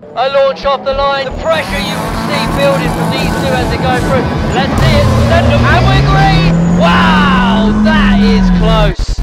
A launch off the line, the pressure you will see building from these two as they go through. Let's see it, and we're green! Wow, that is close.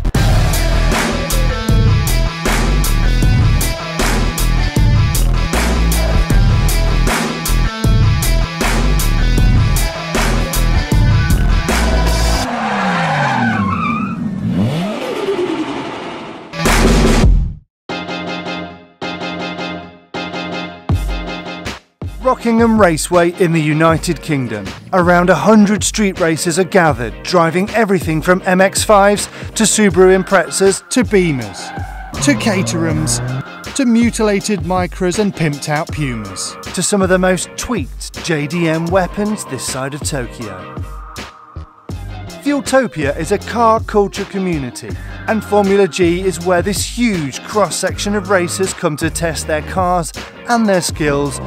Rockingham Raceway in the United Kingdom. Around 100 street racers are gathered, driving everything from MX-5s to Subaru Imprezas to Beamers, to Caterhams, to mutilated Micras and pimped out Pumas, to some of the most tweaked JDM weapons this side of Tokyo. Fueltopia is a car culture community, and Formula G is where this huge cross-section of racers come to test their cars and their skills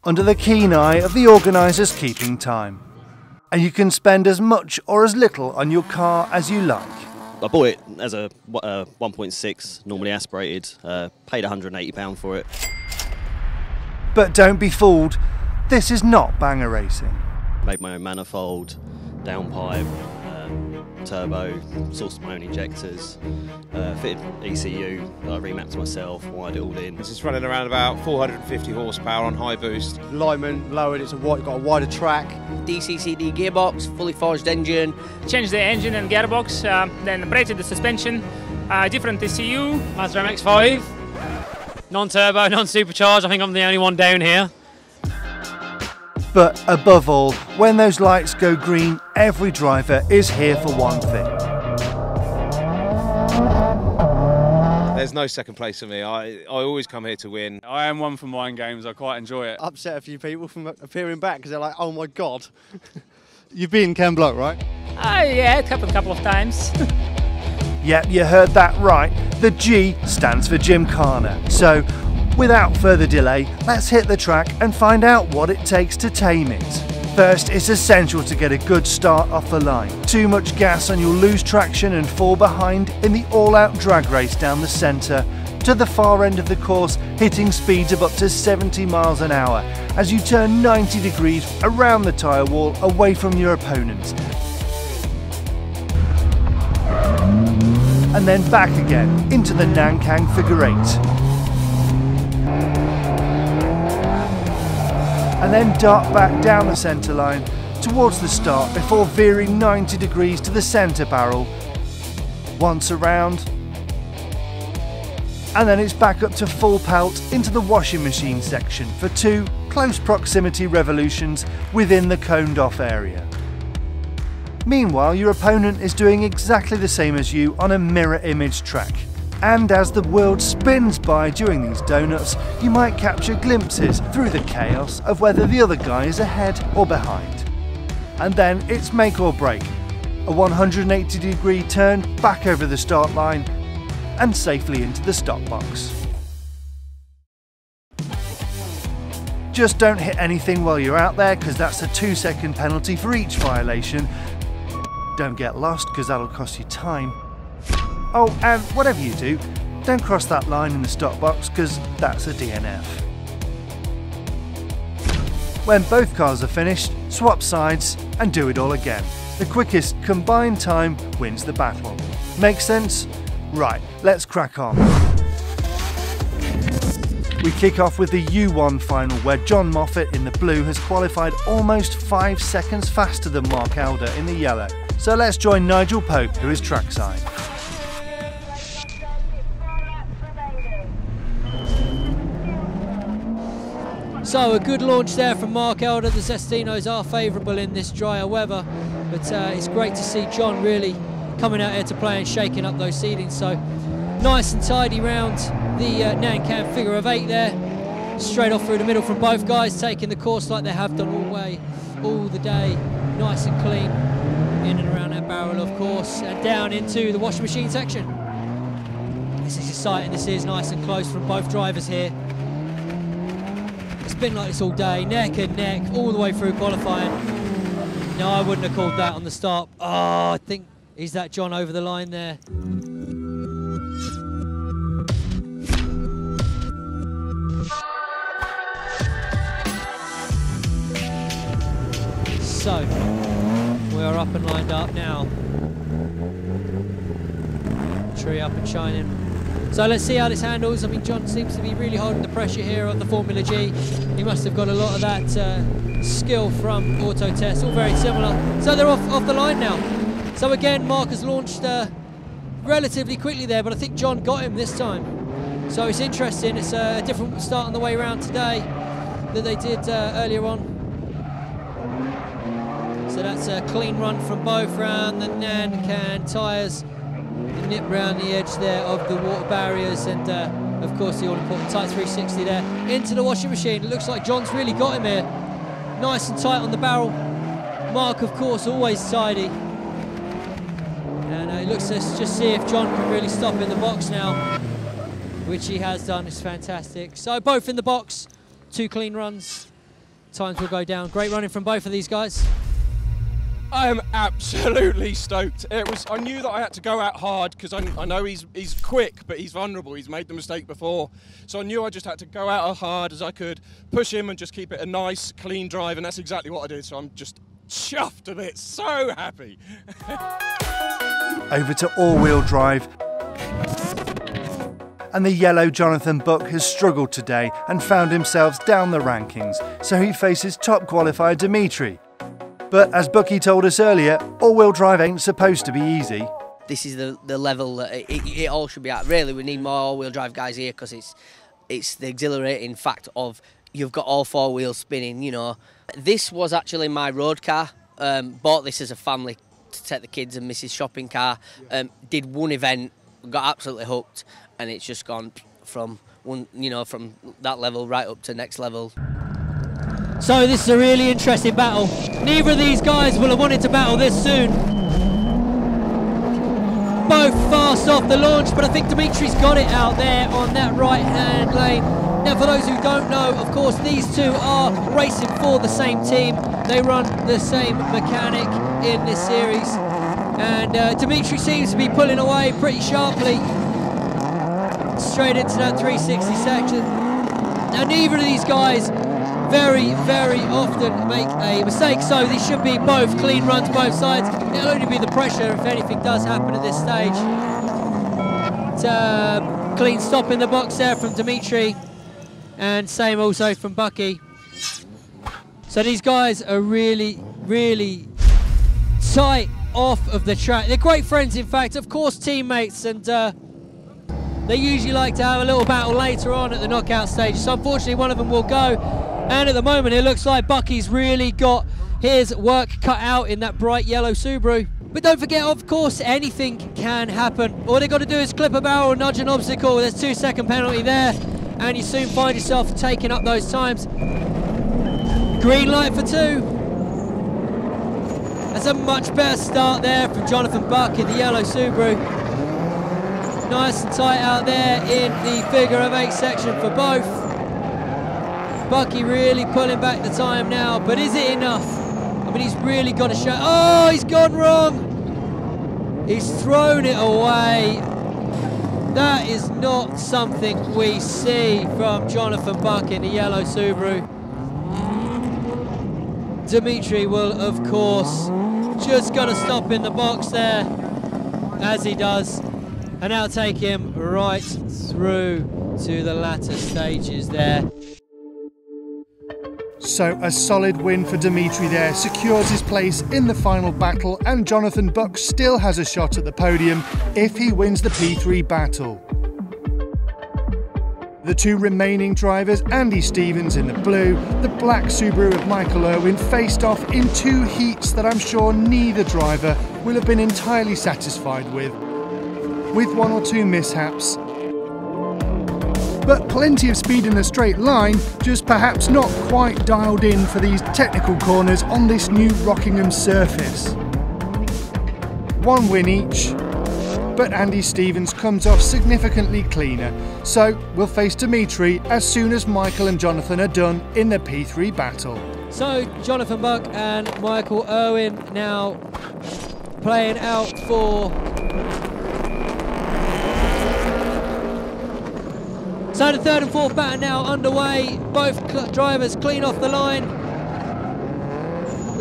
under the keen eye of the organisers keeping time. And you can spend as much or as little on your car as you like. I bought it as a 1.6, normally aspirated, paid £180 for it. But don't be fooled, this is not banger racing. Made my own manifold, downpipe, turbo, sourced my own injectors, fitted ECU that I remapped myself, wired it all in. This is running around about 450 horsepower on high boost. Alignment lowered, it's got a wider track. DCCD gearbox, fully forged engine. Changed the engine and gearbox, then braided the suspension, different ECU. Mazda MX-5, non-turbo, non-supercharged. I think I'm the only one down here. But above all, when those lights go green, every driver is here for one thing. There's no second place for me. I always come here to win. I am one for mind games, I quite enjoy it. Upset a few people from appearing back because they're like, oh my god. You've been Ken Block, right? Yeah, a couple of times. Yep, you heard that right. The G stands for Gymkhana. So, without further delay, let's hit the track and find out what it takes to tame it. First, it's essential to get a good start off the line. Too much gas and you'll lose traction and fall behind in the all-out drag race down the centre to the far end of the course, hitting speeds of up to 70 miles an hour as you turn 90 degrees around the tyre wall away from your opponents. And then back again into the Nankang figure 8. And then dart back down the centre line towards the start before veering 90 degrees to the centre barrel. Once around, and then it's back up to full pelt into the washing machine section for 2 close proximity revolutions within the coned off area. Meanwhile, your opponent is doing exactly the same as you on a mirror image track. And as the world spins by during these donuts, you might capture glimpses through the chaos of whether the other guy is ahead or behind. And then it's make or break. A 180-degree turn back over the start line and safely into the stop box. Just don't hit anything while you're out there because that's a 2-second penalty for each violation. Don't get lost because that'll cost you time. Oh, and whatever you do, don't cross that line in the stop box because that's a DNF. When both cars are finished, swap sides and do it all again. The quickest combined time wins the battle. Make sense? Right, let's crack on. We kick off with the U1 final where John Moffat in the blue has qualified almost 5 seconds faster than Mark Elder in the yellow. So let's join Nigel Pope, who is trackside. So a good launch there from Mark Elder. The Zestinos are favourable in this drier weather, but it's great to see John really coming out here to play and shaking up those seedings. So nice and tidy round the Nankang figure of 8 there. Straight off through the middle from both guys, taking the course like they have done all the day. Nice and clean, in and around that barrel of course, and down into the washing machine section. This is exciting, this is nice and close from both drivers here. It's been like this all day, neck and neck, all the way through qualifying. No, I wouldn't have called that on the start. Oh, I think, is that John over the line there? So, we're up and lined up now. Tree up and shining. So let's see how this handles. I mean, John seems to be really holding the pressure here on the Formula G. He must have got a lot of that skill from auto test, all very similar. So they're off the line now. So again, Mark has launched relatively quickly there, but I think John got him this time. So it's interesting. It's a different start on the way around today that they did earlier on. So that's a clean run from both round the Nan Can tyres. Nip round the edge there of the water barriers, and of course the all-important tight 360 there into the washing machine. It looks like John's really got him here. Nice and tight on the barrel. Mark, of course, always tidy. And it looks, let's just see if John can really stop in the box now, which he has done. It's fantastic. So both in the box, 2 clean runs. Times will go down. Great running from both of these guys. I am absolutely stoked. I knew that I had to go out hard because I know he's quick, but he's vulnerable. He's made the mistake before. So I knew I just had to go out as hard as I could, push him and just keep it a nice, clean drive, and that's exactly what I did. So I'm just chuffed a bit, so happy. Over to all-wheel drive. And the yellow Jonathan Buck has struggled today and found himself down the rankings, so he faces top qualifier Dimitri. But as Bucky told us earlier, all-wheel drive ain't supposed to be easy. This is the level that it all should be at. Really, we need more all-wheel drive guys here because it's the exhilarating fact of you've got all 4 wheels spinning, you know. This was actually my road car. Bought this as a family to take the kids and Mrs. shopping car. Did one event, got absolutely hooked, and it's just gone from one, you know, from that level right up to next level. So this is a really interesting battle. Neither of these guys will have wanted to battle this soon. Both fast off the launch, but I think Dimitri's got it out there on that right-hand lane. Now, for those who don't know, of course, these two are racing for the same team. They run the same mechanic in this series. And Dimitri seems to be pulling away pretty sharply. Straight into that 360 section. Now, neither of these guys very, very often make a mistake, so these should be both clean runs, both sides. It'll only be the pressure if anything does happen at this stage. Clean stop in the box there from Dimitri, and same also from Bucky. So these guys are really, really tight off of the track. They're great friends, in fact, of course teammates, and they usually like to have a little battle later on at the knockout stage, so unfortunately one of them will go. And at the moment it looks like Bucky's really got his work cut out in that bright yellow Subaru. But don't forget, of course, anything can happen. All they got to do is clip a barrel, nudge an obstacle. There's 2-second penalty there, and you soon find yourself taking up those times. Green light for 2. That's a much better start there from Jonathan Buck in the yellow Subaru. Nice and tight out there in the figure of 8 section for both. Bucky really pulling back the time now, but is it enough? I mean, he's really got to show. Oh, he's gone wrong. He's thrown it away. That is not something we see from Jonathan Buck in the yellow Subaru. Dimitri will, of course, just got to stop in the box there, as he does, and now take him right through to the latter stages there. So a solid win for Dimitri there secures his place in the final battle, and Jonathan Buck still has a shot at the podium if he wins the P3 battle. The 2 remaining drivers, Andy Stevens in the blue, the black Subaru of Michael Irwin, faced off in 2 heats that I'm sure neither driver will have been entirely satisfied with 1 or 2 mishaps. But plenty of speed in a straight line, just perhaps not quite dialed in for these technical corners on this new Rockingham surface. 1 win each, but Andy Stevens comes off significantly cleaner, so we'll face Dimitri as soon as Michael and Jonathan are done in the P3 battle. So Jonathan Buck and Michael Irwin now playing out for... So the 3rd and 4th batter now underway. Both drivers clean off the line.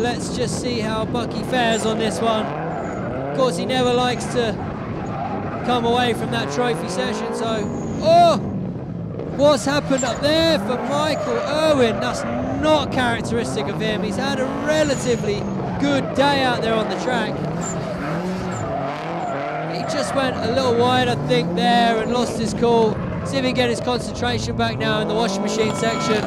let's just see how Bucky fares on this one. Of course, he never likes to come away from that trophy session, so... Oh! What's happened up there for Michael Irwin? That's not characteristic of him. He's had a relatively good day out there on the track. He just went a little wide, I think, there and lost his cool. See if he can get his concentration back now in the washing machine section.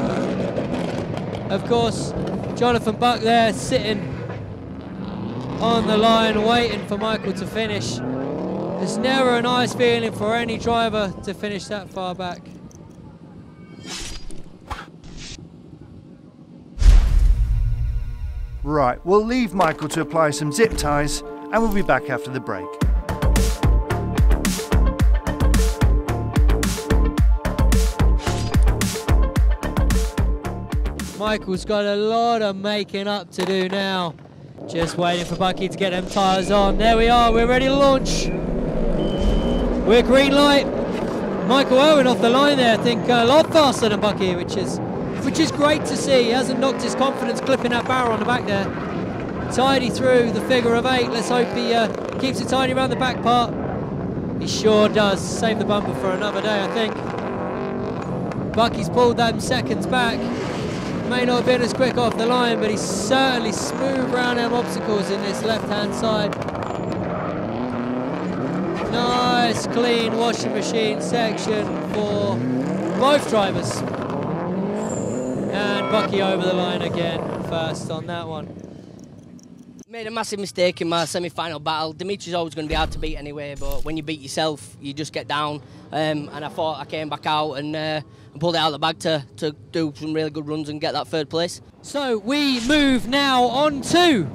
Of course, Jonathan Buck there sitting on the line waiting for Michael to finish. It's never a nice feeling for any driver to finish that far back. Right, we'll leave Michael to apply some zip ties and we'll be back after the break. Michael's got a lot of making up to do now. Just waiting for Bucky to get them tyres on. There we are, we're ready to launch. We're green light. Michael Irwin off the line there, I think a lot faster than Bucky, which is great to see. He hasn't knocked his confidence clipping that barrel on the back there. Tidy through the figure of 8. Let's hope he keeps it tidy around the back part. He sure does. Save the bumper for another day, I think. Bucky's pulled them seconds back. May not have been as quick off the line, but he's certainly smooth around them obstacles in this left-hand side. Nice, clean washing machine section for both drivers. And Bucky over the line again, first on that one. Made a massive mistake in my semi-final battle. Dimitri's always going to be hard to beat anyway, but when you beat yourself, you just get down. And I thought I came back out and pulled it out of the bag to do some really good runs and get that third place. So we move now on to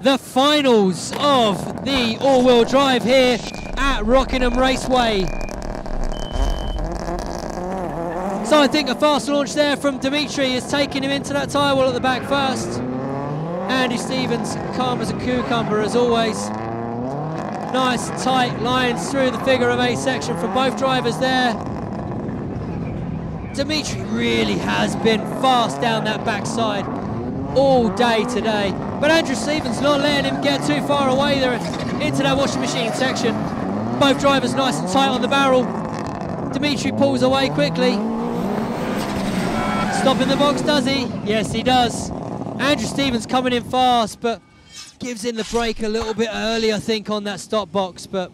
the finals of the all-wheel drive here at Rockingham Raceway. So I think a fast launch there from Dimitri is taking him into that tyre wall at the back first. Andy Stevens, calm as a cucumber as always. Nice tight lines through the figure of 8 section from both drivers there. Dimitri really has been fast down that backside all day today. But Andrew Stevens not letting him get too far away there into that washing machine section. Both drivers nice and tight on the barrel. Dimitri pulls away quickly. Stop in the box, does he? Yes, he does. Andrew Stevens coming in fast, but gives in the brake a little bit early, I think, on that stop box. But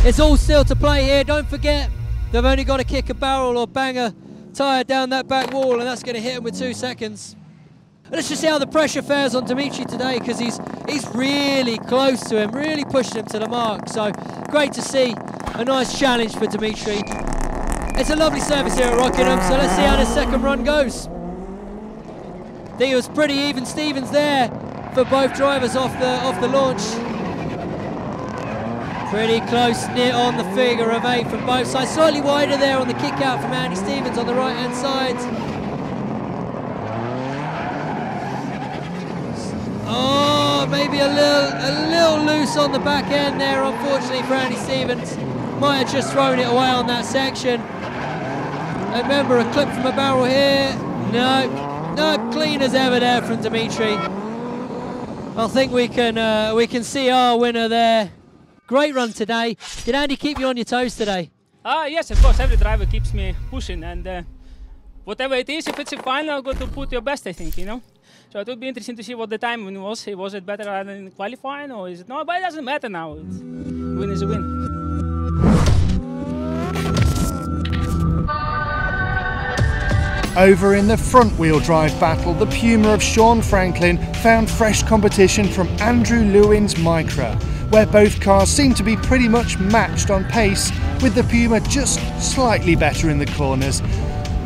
it's all still to play here. Don't forget, they've only got to kick a barrel or bang a tyre down that back wall, and that's going to hit him with 2 seconds. Let's just see how the pressure fares on Dimitri today, because he's really close to him, really pushing him to the mark. So great to see a nice challenge for Dimitri. It's a lovely service here at Rockingham, so let's see how this second run goes. I think it was pretty even Stevens there for both drivers off the launch. Pretty close knit on the figure of 8 from both sides. Slightly wider there on the kick out from Andy Stevens on the right hand side. Oh, maybe a little loose on the back end there, unfortunately for Andy Stevens. Might have just thrown it away on that section. And remember, a clip from a barrel here. No, clean as ever there from Dimitri. I think we can see our winner there. Great run today. Did Andy keep you on your toes today? Yes, of course. Every driver keeps me pushing, and whatever it is, if it's a final, you got to put your best, I think, you know. So it would be interesting to see what the time was. Was it better than qualifying, or is it not? But it doesn't matter now. Win is a win. Over in the front-wheel drive battle, the Puma of Sean Franklin found fresh competition from Andrew Lewin's Micra, where both cars seem to be pretty much matched on pace, with the Puma just slightly better in the corners.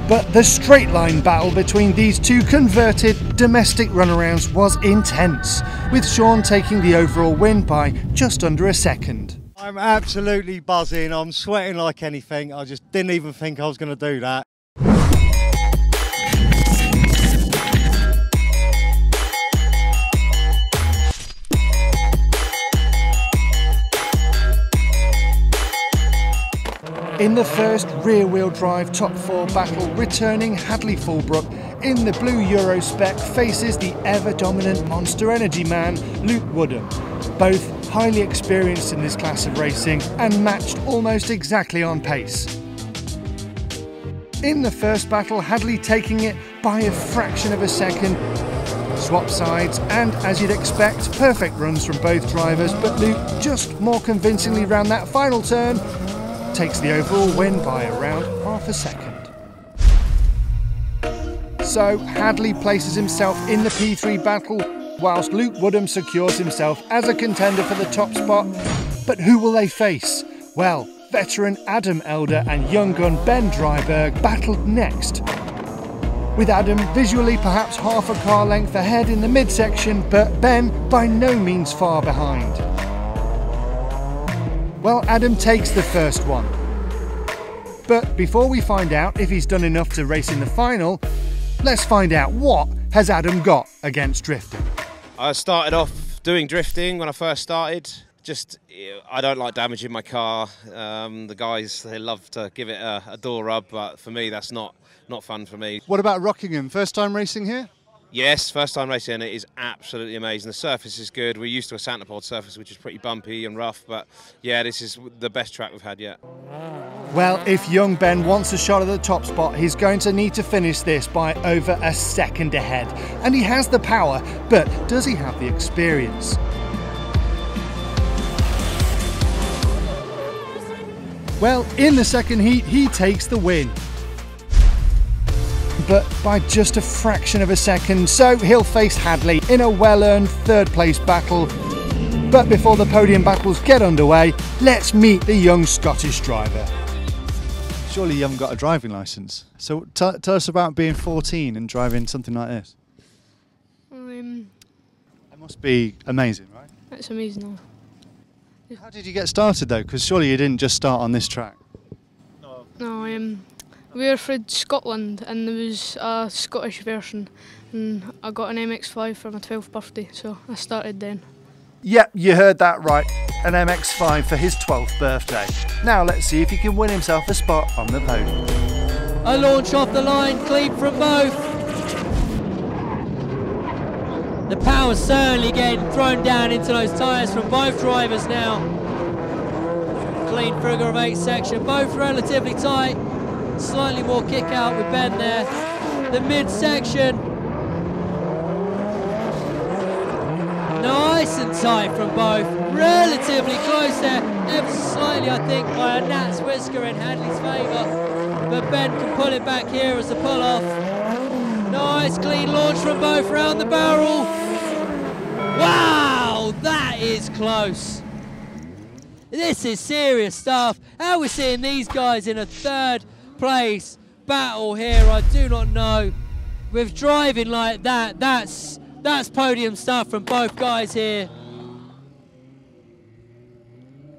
But the straight line battle between these two converted domestic runarounds was intense, with Sean taking the overall win by just under a second. I'm absolutely buzzing, I'm sweating like anything. I just didn't even think I was going to do that. In the first rear-wheel drive top 4 battle, returning Hadley Fulbrook in the blue Euro spec faces the ever-dominant Monster Energy man, Luke Woodham. Both highly experienced in this class of racing and matched almost exactly on pace. In the first battle, Hadley taking it by a fraction of a second. Swap sides and, as you'd expect, perfect runs from both drivers, but Luke just more convincingly round that final turn takes the overall win by around half a second. So Hadley places himself in the P3 battle, whilst Luke Woodham secures himself as a contender for the top spot. But who will they face? Well, veteran Adam Elder and young gun Ben Dryberg battled next, with Adam visually perhaps half a car length ahead in the midsection, but Ben by no means far behind. Well, Adam takes the first one. But before we find out if he's done enough to race in the final, let's find out what has Adam got against drifting. I started off doing drifting when I first started. I don't like damaging my car. The guys, they love to give it a door rub, but for me that's not fun for me. What about Rockingham? First time racing here? Yes, first time racing, and it is absolutely amazing. The surface is good. We're used to a Santapod surface, which is pretty bumpy and rough, but yeah, this is the best track we've had yet. Well, if young Ben wants a shot at the top spot, he's going to need to finish this by over a second ahead. And he has the power, but does he have the experience? Well, in the second heat, he takes the win, but by just a fraction of a second, so he'll face Hadley in a well-earned third place battle. But before the podium battles get underway, let's meet the young Scottish driver. Surely you haven't got a driving licence, so tell us about being 14 and driving something like this. It must be amazing, right? It's amazing. How did you get started though? Because surely you didn't just start on this track. No, we were from Scotland and there was a Scottish version, and I got an MX-5 for my 12th birthday, so I started then. Yep, you heard that right, an MX-5 for his 12th birthday. Now let's see if he can win himself a spot on the podium. A launch off the line, clean from both. The power's certainly getting thrown down into those tyres from both drivers now. Clean figure of 8 section, both relatively tight. Slightly more kick out with Ben there. The mid-section. Nice and tight from both. Relatively close there. Ever so slightly, I think, by a gnat's whisker in Hadley's favour. But Ben can pull it back here as the pull-off. Nice clean launch from both round the barrel. Wow, that is close. This is serious stuff. How we're seeing these guys in a third place battle here, I do not know. With driving like that, that's podium stuff from both guys here.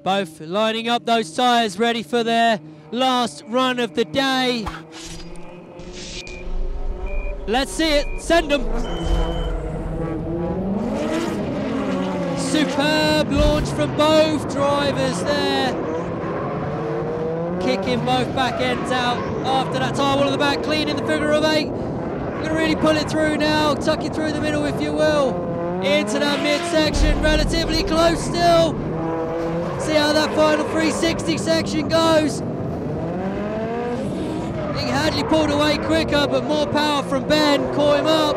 Both lining up those tyres ready for their last run of the day. Let's see it, send them. Superb launch from both drivers there. Kicking both back ends out after that tire wall in the back, clean in the figure of 8. Gonna really pull it through now, tuck it through the middle if you will. Into that midsection, relatively close still. See how that final 360 section goes. I think Hadley pulled away quicker, but more power from Ben caught him up.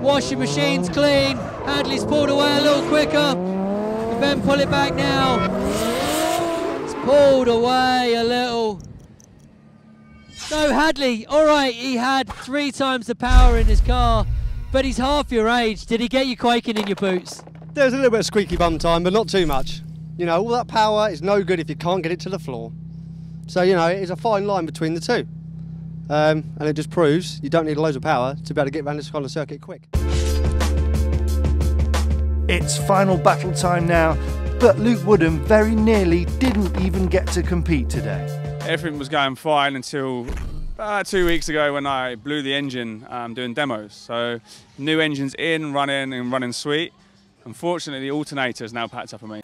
Washing machine's clean. Hadley's pulled away a little quicker. Can Ben pull it back now? It's pulled away a little. So Hadley, all right, he had 3 times the power in his car, but he's half your age. Did he get you quaking in your boots? There was a little bit of squeaky bum time, but not too much. You know, all that power is no good if you can't get it to the floor. So, you know, it's a fine line between the two. And it just proves you don't need loads of power to be able to get around this kind of circuit quick. It's final battle time now, but Luke Woodham very nearly didn't even get to compete today. Everything was going fine until 2 weeks ago when I blew the engine doing demos. So new engine's in, running sweet. Unfortunately, the alternator is now packed up on me.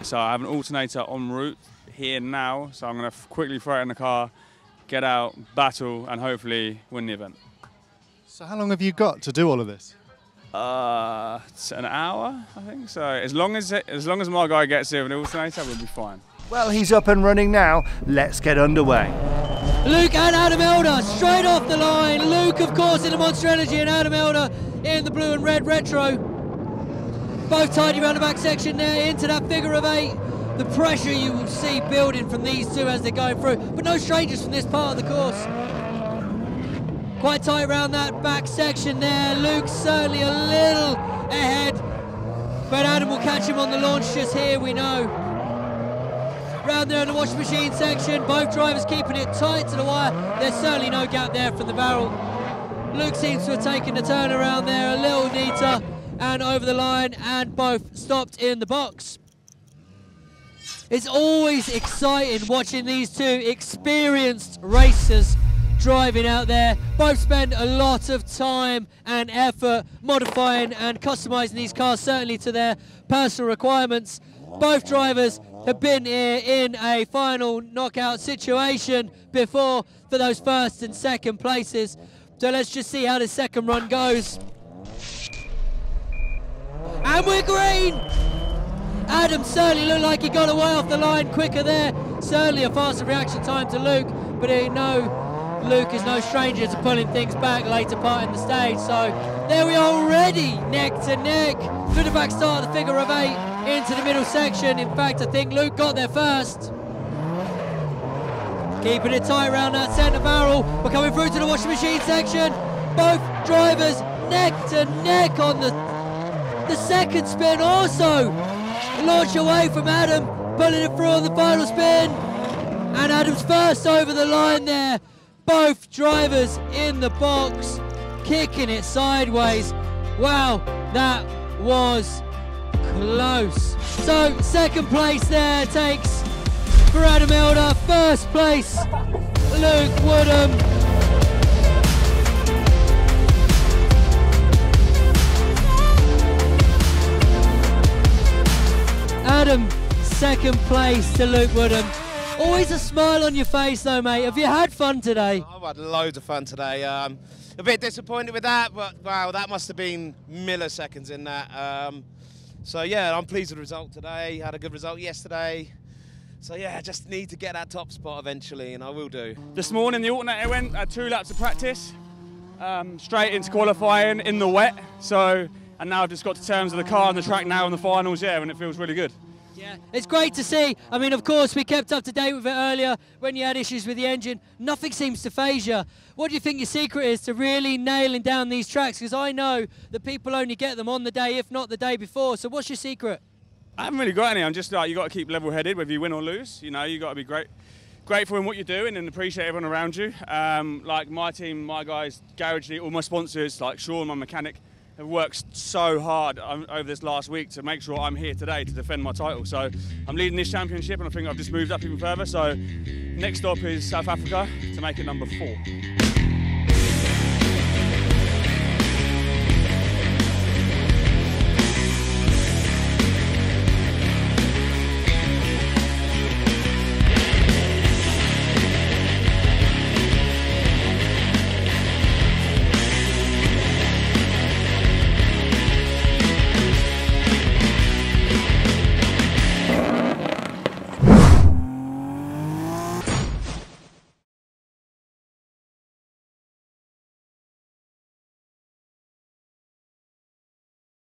So I have an alternator en route here now. So I'm going to quickly throw it in the car, get out, battle, and hopefully win the event. So how long have you got to do all of this? It's an hour, I think. So as long as my guy gets here with an alternator, we'll be fine. Well, he's up and running now. Let's get underway. Luke and Adam Elder straight off the line. Luke, of course, in the Monster Energy, and Adam Elder in the blue and red retro. Both tidy around the back section there into that figure of 8. The pressure you will see building from these two as they're going through, but no strangers from this part of the course. Quite tight around that back section there. Luke's certainly a little ahead, but Adam will catch him on the launch just here, we know. Round there in the washing machine section, both drivers keeping it tight to the wire. There's certainly no gap there from the barrel. Luke seems to have taken the turn around there a little neater and over the line, and both stopped in the box. It's always exciting watching these two experienced racers driving out there. Both spend a lot of time and effort modifying and customizing these cars, certainly to their personal requirements. Both drivers have been here in a final knockout situation before for those first and second places. So let's just see how the second run goes. And we're green! Adam certainly looked like he got away off the line quicker there. Certainly a faster reaction time to Luke, but Luke is no stranger to pulling things back later part in the stage. So there we are already neck to neck through the back start of the figure of 8 into the middle section. In fact, I think Luke got there first. Keeping it tight around that centre barrel. We're coming through to the washing machine section. Both drivers neck to neck on the second spin. Also launch away from Adam, pulling it through on the final spin. And Adam's first over the line there. Both drivers in the box, kicking it sideways. Wow, that was close. So second place there takes for Adam Elder. First place, Luke Woodham. Adam, second place to Luke Woodham. Always a smile on your face though, mate. Have you had fun today? I've had loads of fun today. A bit disappointed with that, but wow, that must have been milliseconds in that. So yeah, I'm pleased with the result today. Had a good result yesterday. So yeah, I just need to get that top spot eventually, and I will do. This morning the alternator went, had 2 laps of practice, straight into qualifying in the wet. So, and now I've just got to terms of the car and the track now in the finals, yeah, and it feels really good. Yeah, it's great to see. I mean, of course, we kept up to date with it earlier when you had issues with the engine. Nothing seems to phase you. What do you think your secret is to really nailing down these tracks? Because I know that people only get them on the day, if not the day before. So what's your secret? I haven't really got any. I'm just like, you got to keep level-headed, whether you win or lose. You know, you got to be grateful in what you're doing and appreciate everyone around you. Like my team, my guys, Garage League, all my sponsors, like Sean, my mechanic, have worked so hard over this last week to make sure I'm here today to defend my title. So I'm leading this championship, and I think I've just moved up even further. So next stop is South Africa to make it number 4.